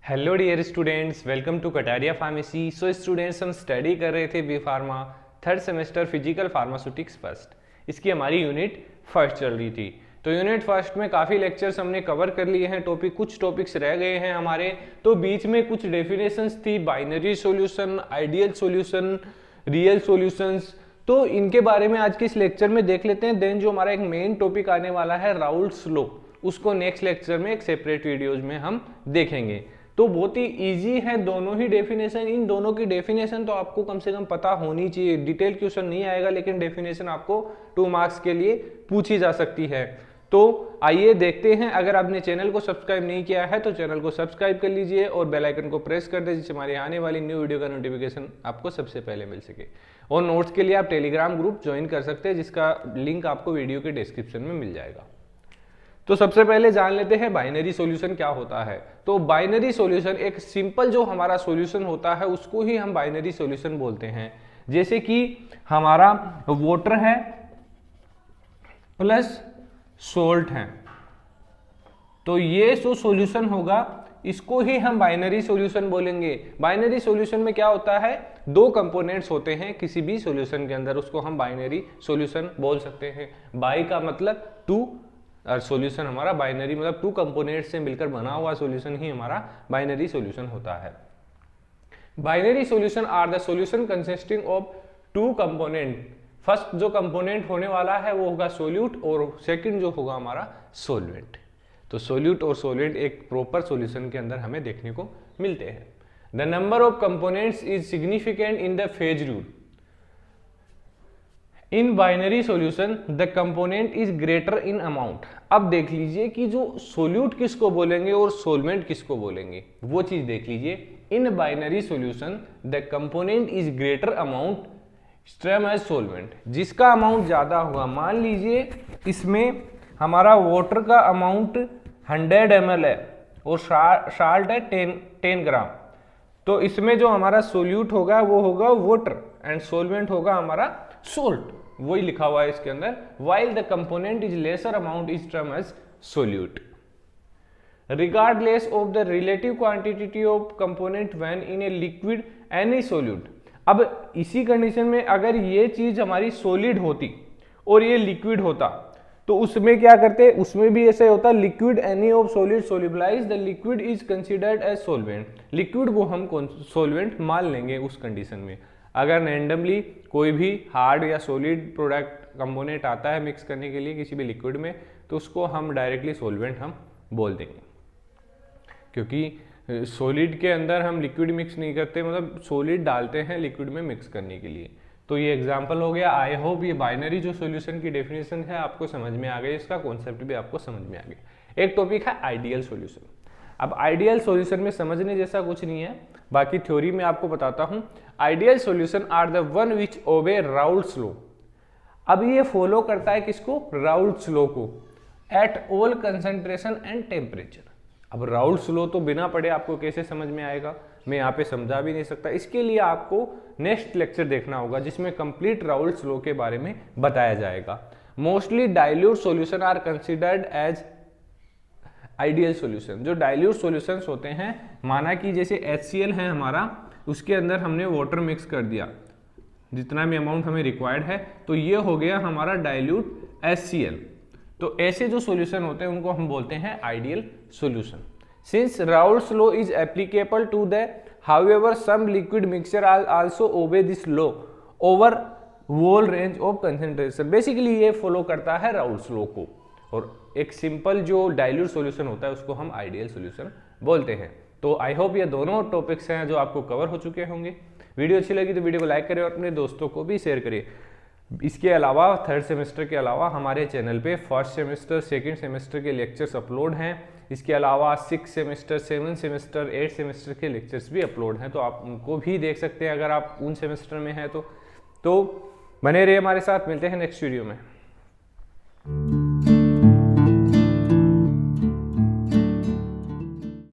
Hello dear students, welcome to Kataria pharmacy. So students, हम study कर रहे थे B pharma third semester physical pharmaceutics first. इसकी हमारी यूनिट फर्स्ट चल रही थी। तो यूनिट फर्स्ट में काफ़ी लेक्चर्स हमने कवर कर लिए हैं, कुछ टॉपिक्स रह गए हैं हमारे। तो बीच में कुछ डेफिनेशंस थी, binary solution, ideal solution, real solutions. तो इनके बारे में आज के इस लेक्चर में देख लेते हैं। देन जो हमारा एक मेन टॉपिक आने वाला है राउल्ट्स लॉ, उसको नेक्स्ट लेक्चर में एक सेपरेट वीडियोज में हम देखेंगे। तो बहुत ही इजी है दोनों ही डेफिनेशन। इन दोनों की डेफिनेशन तो आपको कम से कम पता होनी चाहिए। डिटेल क्वेश्चन नहीं आएगा, लेकिन डेफिनेशन आपको 2 मार्क्स के लिए पूछी जा सकती है। तो आइए देखते हैं। अगर आपने चैनल को सब्सक्राइब नहीं किया है तो चैनल को सब्सक्राइब कर लीजिए और बेल आइकन को प्रेस कर दें, जिससे हमारी आने वाली न्यू वीडियो का नोटिफिकेशन आपको सबसे पहले मिल सके। और नोट्स के लिए आप टेलीग्राम ग्रुप ज्वाइन कर सकते हैं, जिसका लिंक आपको वीडियो के डिस्क्रिप्शन में मिल जाएगा। तो सबसे पहले जान लेते हैं बाइनरी सॉल्यूशन क्या होता है। तो बाइनरी सॉल्यूशन एक सिंपल जो हमारा सॉल्यूशन होता है उसको ही हम बाइनरी सॉल्यूशन बोलते हैं। जैसे कि हमारा वाटर है प्लस सॉल्ट है, तो ये जो सॉल्यूशन होगा इसको ही हम बाइनरी सॉल्यूशन बोलेंगे। बाइनरी सॉल्यूशन में क्या होता है, 2 कंपोनेंट्स होते हैं किसी भी सॉल्यूशन के अंदर, उसको हम बाइनरी सॉल्यूशन बोल सकते हैं। बाई का मतलब 2 और सॉल्यूशन हमारा बाइनरी मतलब 2 कंपोनेंट से मिलकर बना हुआ सॉल्यूशन ही हमारा बाइनरी सॉल्यूशन होता है। Binary solution are the solution consisting of 2 component. First जो कंपोनेंट होने वाला है वो होगा सोल्यूट और सेकंड जो होगा हमारा सॉल्वेंट। तो सोल्यूट और सॉल्वेंट एक प्रॉपर सॉल्यूशन के अंदर हमें देखने को मिलते हैं। The number of components is significant in the phase rule. In binary solution the component is greater in amount. अब देख लीजिए कि जो सोल्यूट किसको बोलेंगे और सोलवेंट किसको बोलेंगे, वो चीज देख लीजिए। In binary solution the component is greater amount termed as solvent. जिसका अमाउंट ज्यादा होगा, मान लीजिए इसमें हमारा वाटर का अमाउंट 100 ml है और साल्ट है 10 ग्राम, तो इसमें जो हमारा सोल्यूट होगा वो होगा वाटर एंड सोलवेंट होगा हमारा सोल्ट। वही लिखा हुआ है इसके अंदर। while the component is lesser amount is termed as solute regardless of the relative quantity of component when in a liquid any solute। अब इसी कंडीशन में अगर ये चीज हमारी सॉलिड होती और ये लिक्विड होता तो उसमें क्या करते, उसमें भी ऐसे होता, liquid any of solid solubilize the liquid is considered as solvent. Liquid को हम सोलवेंट मान लेंगे उस कंडीशन में। अगर रैंडमली कोई भी हार्ड या सॉलिड प्रोडक्ट कंपोनेंट आता है मिक्स करने के लिए किसी भी लिक्विड में, तो उसको हम डायरेक्टली सॉल्वेंट हम बोल देंगे, क्योंकि सॉलिड के अंदर हम लिक्विड मिक्स नहीं करते, मतलब सॉलिड डालते हैं लिक्विड में मिक्स करने के लिए। तो ये एग्जांपल हो गया। आई होप ये बाइनरी जो सॉल्यूशन की डेफिनेशन है आपको समझ में आ गई, इसका कॉन्सेप्ट भी आपको समझ में आ गया। एक टॉपिक है आइडियल सॉल्यूशन। अब आइडियल सॉल्यूशन में समझने जैसा कुछ नहीं है, बाकी थ्योरी में आपको बताता हूं। Ideal solution are the one which obey Raoult's law. अब ये फॉलो करता है किसको, राउल्ट्स लॉ को, at all concentration and temperature. अब राउल्ट्स लॉ तो बिना पढ़े आपको कैसे समझ में आएगा, मैं यहाँ पे समझा भी नहीं सकता। इसके लिए आपको नेक्स्ट लेक्चर देखना होगा जिसमें कंप्लीट राउल्ट्स लॉ के बारे में बताया जाएगा। Mostly dilute solution are considered as ideal solution. जो डाइल्यूट सॉल्यूशंस होते हैं, माना कि जैसे HCl है हमारा, उसके अंदर हमने वाटर मिक्स कर दिया जितना भी अमाउंट हमें रिक्वायर्ड है, तो ये हो गया हमारा डाइल्यूट HCl। तो ऐसे जो सॉल्यूशन होते हैं उनको हम बोलते हैं ideal solution. Since Raoult's law is applicable to the however some liquid mixture also obey this law over whole range of concentration. Basically ये फॉलो करता है राउल्ट्स लॉ को, और एक सिंपल जो डाइल्यूट सॉल्यूशन होता है उसको हम आइडियल सॉल्यूशन बोलते हैं। तो आई होप ये दोनों टॉपिक्स हैं जो आपको कवर हो चुके होंगे। वीडियो अच्छी लगी तो वीडियो को लाइक करें और अपने दोस्तों को भी शेयर करिए। इसके अलावा थर्ड सेमेस्टर के अलावा हमारे चैनल पे फर्स्ट सेमेस्टर, सेकंड सेमेस्टर के लेक्चर्स अपलोड हैं। इसके अलावा 6 सेमेस्टर, 7 सेमेस्टर, 8 सेमेस्टर के लेक्चर्स भी अपलोड हैं, तो आप उनको भी देख सकते हैं अगर आप उन सेमेस्टर में हैं तो बने रहिए हमारे साथ। मिलते हैं नेक्स्ट वीडियो में।